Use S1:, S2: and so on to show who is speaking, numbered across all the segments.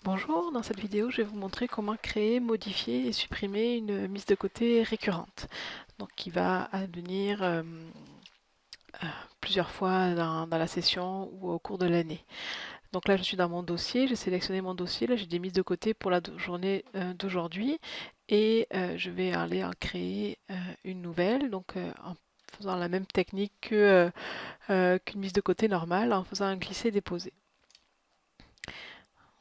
S1: Bonjour, dans cette vidéo, je vais vous montrer comment créer, modifier et supprimer une mise de côté récurrente. Donc qui va advenir plusieurs fois dans la session ou au cours de l'année. Donc là, je suis dans mon dossier, j'ai sélectionné mon dossier, là j'ai des mises de côté pour la journée d'aujourd'hui et je vais aller en créer une nouvelle, donc en faisant la même technique qu'une mise de côté normale, en faisant un glisser-déposer.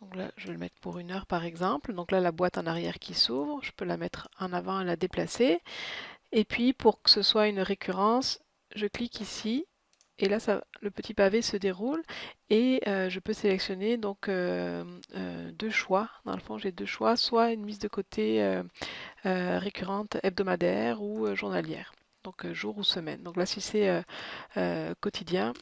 S1: Donc là, je vais le mettre pour 1 heure par exemple. Donc là, la boîte en arrière qui s'ouvre, je peux la mettre en avant et la déplacer. Et puis, pour que ce soit une récurrence, je clique ici. Et là, le petit pavé se déroule et je peux sélectionner donc deux choix. Dans le fond, j'ai deux choix, soit une mise de côté récurrente hebdomadaire ou journalière, donc jour ou semaine. Donc là, si c'est quotidien,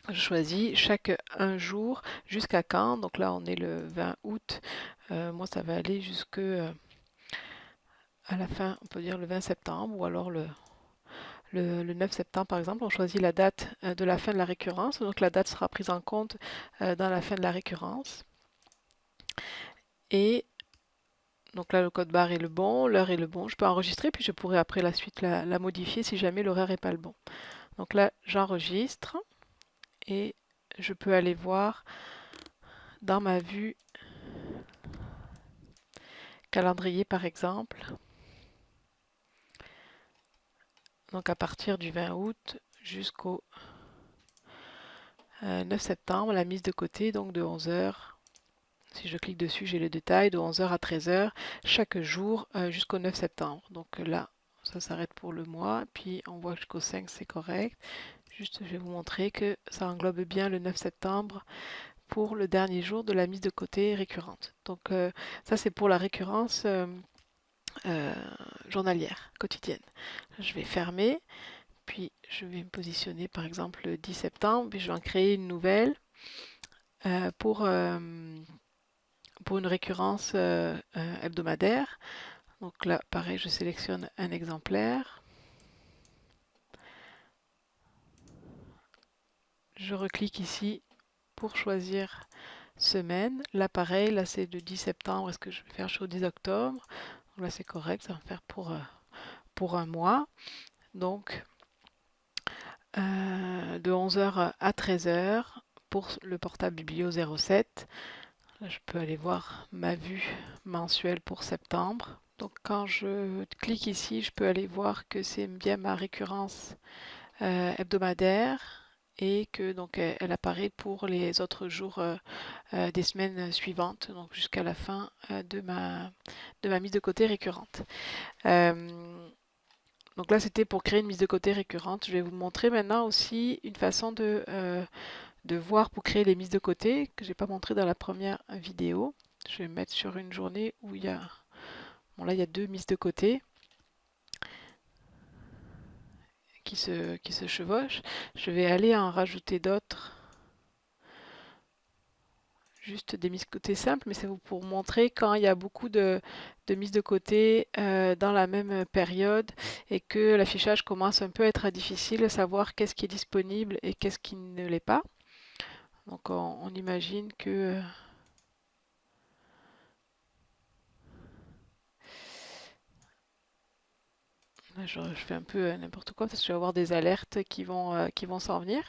S1: je choisis chaque un jour jusqu'à quand. Donc là, on est le 20 août. Moi, ça va aller jusque à la fin, on peut dire le 20 septembre ou alors le 9 septembre, par exemple. On choisit la date de la fin de la récurrence. Donc la date sera prise en compte dans la fin de la récurrence. Et donc là, le code barre est le bon, l'heure est le bon. Je peux enregistrer, puis je pourrai après la suite la modifier si jamais l'horaire n'est pas le bon. Donc là, j'enregistre et je peux aller voir dans ma vue calendrier, par exemple. Donc à partir du 20 août jusqu'au 9 septembre, la mise de côté, donc de 11 heures. Si je clique dessus, j'ai le détail de 11 heures à 13 heures chaque jour jusqu'au 9 septembre. Donc là, ça s'arrête pour le mois. Puis on voit jusqu'au 5, c'est correct. Juste, je vais vous montrer que ça englobe bien le 9 septembre pour le dernier jour de la mise de côté récurrente. Donc ça, c'est pour la récurrence journalière, quotidienne. Je vais fermer. Puis je vais me positionner par exemple le 10 septembre, puis je vais en créer une nouvelle euh, pour, euh, pour une récurrence hebdomadaire. Donc là, pareil, je sélectionne un exemplaire. Je reclique ici pour choisir semaine. Là, pareil, là c'est le 10 septembre. Est-ce que je vais faire jusqu'au 10 octobre? Donc là, c'est correct, ça va faire pour un mois. Donc, de 11 heures à 13 heures pour le portable Biblio 07. Là, je peux aller voir ma vue mensuelle pour septembre. Donc quand je clique ici, je peux aller voir que c'est bien ma récurrence hebdomadaire et que donc elle apparaît pour les autres jours des semaines suivantes, donc jusqu'à la fin de ma mise de côté récurrente. Donc là, c'était pour créer une mise de côté récurrente. Je vais vous montrer maintenant aussi une façon de voir pour créer les mises de côté que j'ai pas montré dans la première vidéo. Je vais me mettre sur une journée où il y a, bon là il y a deux mises de côté qui se chevauchent. Je vais aller en rajouter d'autres, juste des mises de côté simples, mais c'est pour montrer quand il y a beaucoup de mises de côté dans la même période et que l'affichage commence un peu à être difficile à savoir qu'est-ce qui est disponible et qu'est-ce qui ne l'est pas. Donc on imagine que je fais un peu n'importe quoi parce que je vais avoir des alertes qui vont s'en venir.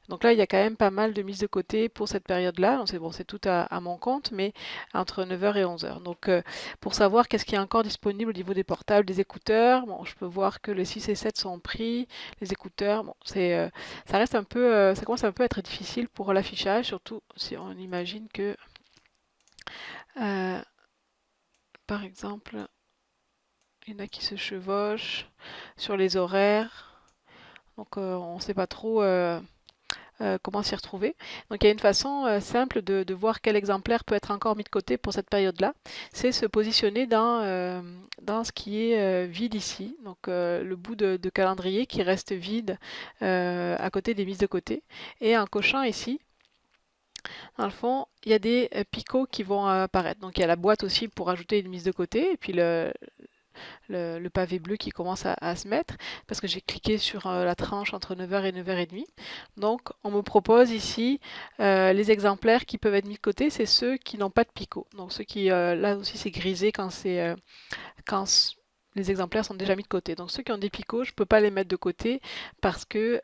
S1: Donc là, il y a quand même pas mal de mises de côté pour cette période-là. Donc c'est bon, c'est tout à mon compte, mais entre 9 heures et 11 heures. Donc pour savoir qu'est-ce qui est encore disponible au niveau des portables, des écouteurs, bon, je peux voir que les 6 et 7 sont pris. Les écouteurs, bon, ça reste un peu, ça commence un peu à être difficile pour l'affichage, surtout si on imagine que, euh, par exemple, il y en a qui se chevauchent sur les horaires. Donc on ne sait pas trop comment s'y retrouver. Donc il y a une façon simple de voir quel exemplaire peut être encore mis de côté pour cette période-là. C'est se positionner dans ce qui est vide ici. Donc le bout de calendrier qui reste vide à côté des mises de côté. Et en cochant ici, dans le fond, il y a des picots qui vont apparaître. Donc il y a la boîte aussi pour ajouter une mise de côté. Et puis le pavé bleu qui commence à se mettre parce que j'ai cliqué sur la tranche entre 9h et 9h30. Donc on me propose ici les exemplaires qui peuvent être mis de côté, c'est ceux qui n'ont pas de picot. Donc ceux qui, là aussi c'est grisé quand les exemplaires sont déjà mis de côté. Donc ceux qui ont des picots, je ne peux pas les mettre de côté parce que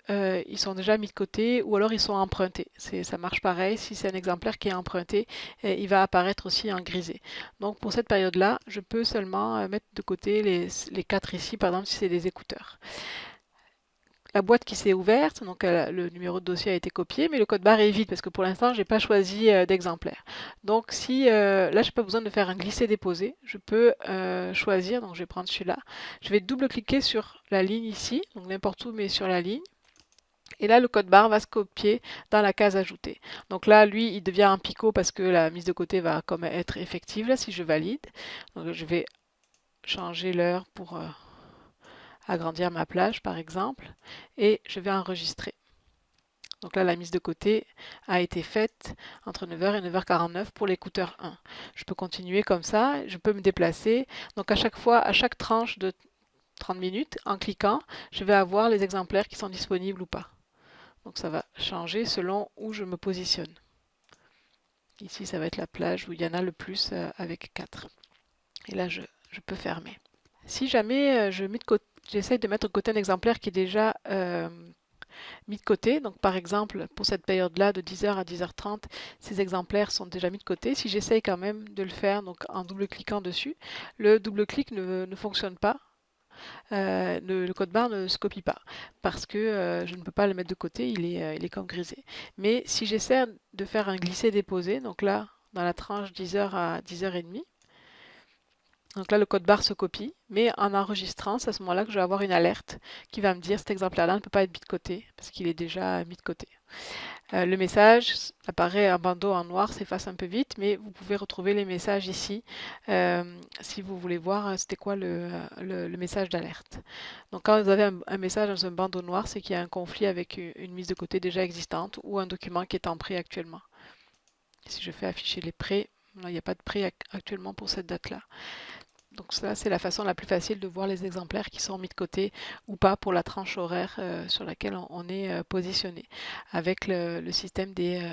S1: ils sont déjà mis de côté ou alors ils sont empruntés. Ça marche pareil, si c'est un exemplaire qui est emprunté, il va apparaître aussi en grisé. Donc pour cette période-là, je peux seulement mettre de côté les 4 ici, par exemple si c'est des écouteurs. La boîte qui s'est ouverte, donc le numéro de dossier a été copié, mais le code barre est vide parce que pour l'instant, je n'ai pas choisi d'exemplaire. Donc si là, je n'ai pas besoin de faire un glisser-déposer, je peux choisir, donc je vais prendre celui-là. Je vais double-cliquer sur la ligne ici, donc n'importe où, mais sur la ligne. Et là, le code barre va se copier dans la case ajoutée. Donc là, lui, il devient un picot parce que la mise de côté va comme être effective là si je valide. Donc je vais changer l'heure pour agrandir ma plage par exemple, et je vais enregistrer. Donc là, la mise de côté a été faite entre 9h et 9h49 pour l'écouteur 1. Je peux continuer comme ça, je peux me déplacer. Donc à chaque fois, à chaque tranche de 30 minutes, en cliquant, je vais avoir les exemplaires qui sont disponibles ou pas. Donc ça va changer selon où je me positionne. Ici, ça va être la plage où il y en a le plus avec 4. Et là, je peux fermer. Si jamais j'essaye de mettre de côté un exemplaire qui est déjà mis de côté, donc par exemple pour cette période-là de 10h à 10h30, ces exemplaires sont déjà mis de côté. Si j'essaye quand même de le faire donc en double-cliquant dessus, le double-clic ne fonctionne pas. Le code barre ne se copie pas parce que je ne peux pas le mettre de côté, il est comme grisé. Mais si j'essaie de faire un glisser-déposer, donc là dans la tranche 10h à 10h30, donc là, le code barre se copie, mais en enregistrant, c'est à ce moment-là que je vais avoir une alerte qui va me dire cet exemplaire-là ne peut pas être mis de côté parce qu'il est déjà mis de côté. Le message apparaît un bandeau en noir, s'efface un peu vite, mais vous pouvez retrouver les messages ici si vous voulez voir c'était quoi le message d'alerte. Donc quand vous avez un message dans un bandeau noir, c'est qu'il y a un conflit avec une mise de côté déjà existante ou un document qui est en prêt actuellement. Si je fais afficher les prêts, là, il n'y a pas de prêt actuellement pour cette date-là. Donc ça, c'est la façon la plus facile de voir les exemplaires qui sont mis de côté ou pas pour la tranche horaire sur laquelle on est positionné, avec le système des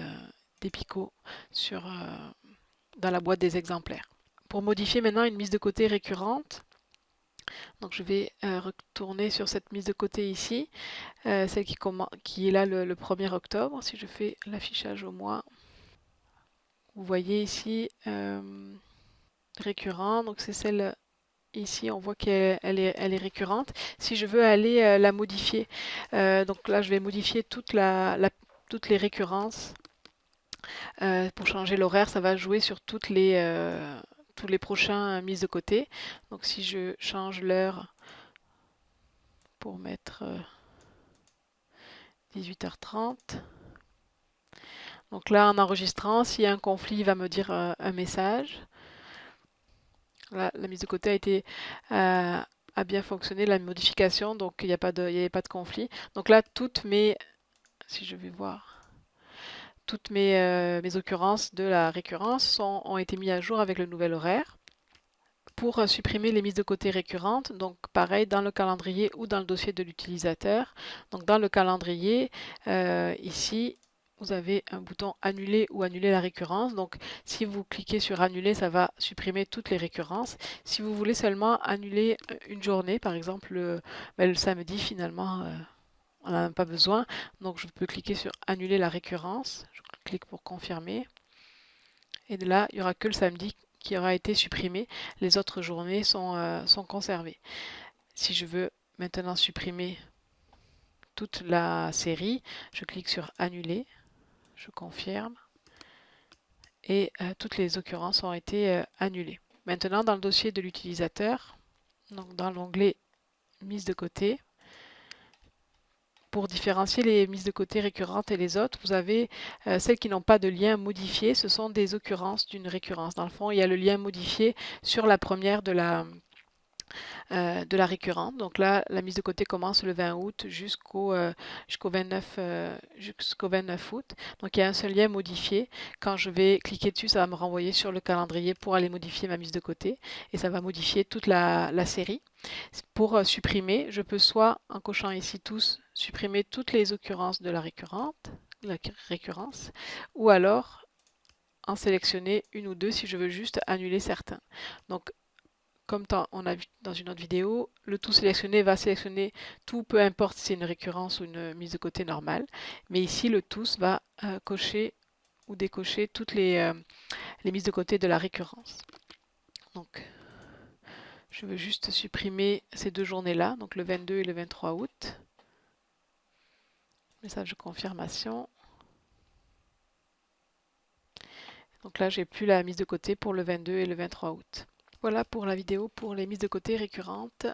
S1: picots dans la boîte des exemplaires. Pour modifier maintenant une mise de côté récurrente, donc je vais retourner sur cette mise de côté ici, celle qui est là le 1er octobre. Si je fais l'affichage au mois, vous voyez ici récurrent, donc c'est celle ici, on voit qu'elle est récurrente. Si je veux aller la modifier, donc là je vais modifier toutes les récurrences. Pour changer l'horaire, ça va jouer sur tous les prochains mises de côté. Donc si je change l'heure pour mettre 18h30, donc là en enregistrant, s'il y a un conflit, il va me dire un message. Là, la mise de côté a bien fonctionné, la modification, donc il n'y avait pas de conflit. Donc là, si je vais voir, toutes mes occurrences de la récurrence ont été mises à jour avec le nouvel horaire. Pour supprimer les mises de côté récurrentes, donc pareil dans le calendrier ou dans le dossier de l'utilisateur. Donc dans le calendrier, ici, vous avez un bouton annuler ou annuler la récurrence. Donc si vous cliquez sur annuler, ça va supprimer toutes les récurrences. Si vous voulez seulement annuler une journée, par exemple le samedi finalement, on n'en a pas besoin. Donc je peux cliquer sur annuler la récurrence. Je clique pour confirmer. Et de là, il n'y aura que le samedi qui aura été supprimé. Les autres journées sont conservées. Si je veux maintenant supprimer toute la série, je clique sur annuler. Je confirme et toutes les occurrences ont été annulées. Maintenant, dans le dossier de l'utilisateur, donc dans l'onglet mise de côté, pour différencier les mises de côté récurrentes et les autres, vous avez celles qui n'ont pas de lien modifié, ce sont des occurrences d'une récurrence. Dans le fond, il y a le lien modifié sur la première de de la récurrente. Donc là, la mise de côté commence le 20 août jusqu'au 29 août. Donc il y a un seul lien modifié. Quand je vais cliquer dessus, ça va me renvoyer sur le calendrier pour aller modifier ma mise de côté et ça va modifier toute la série. Pour supprimer, je peux soit en cochant ici tous, supprimer toutes les occurrences de la récurrence, ou alors en sélectionner une ou deux si je veux juste annuler certains. Donc comme on a vu dans une autre vidéo, le tout sélectionné va sélectionner tout, peu importe si c'est une récurrence ou une mise de côté normale. Mais ici, le tous va cocher ou décocher toutes les mises de côté de la récurrence. Donc, je veux juste supprimer ces deux journées-là, donc le 22 et le 23 août. Message de confirmation. Donc là, j'ai plus la mise de côté pour le 22 et le 23 août. Voilà pour la vidéo pour les mises de côté récurrentes.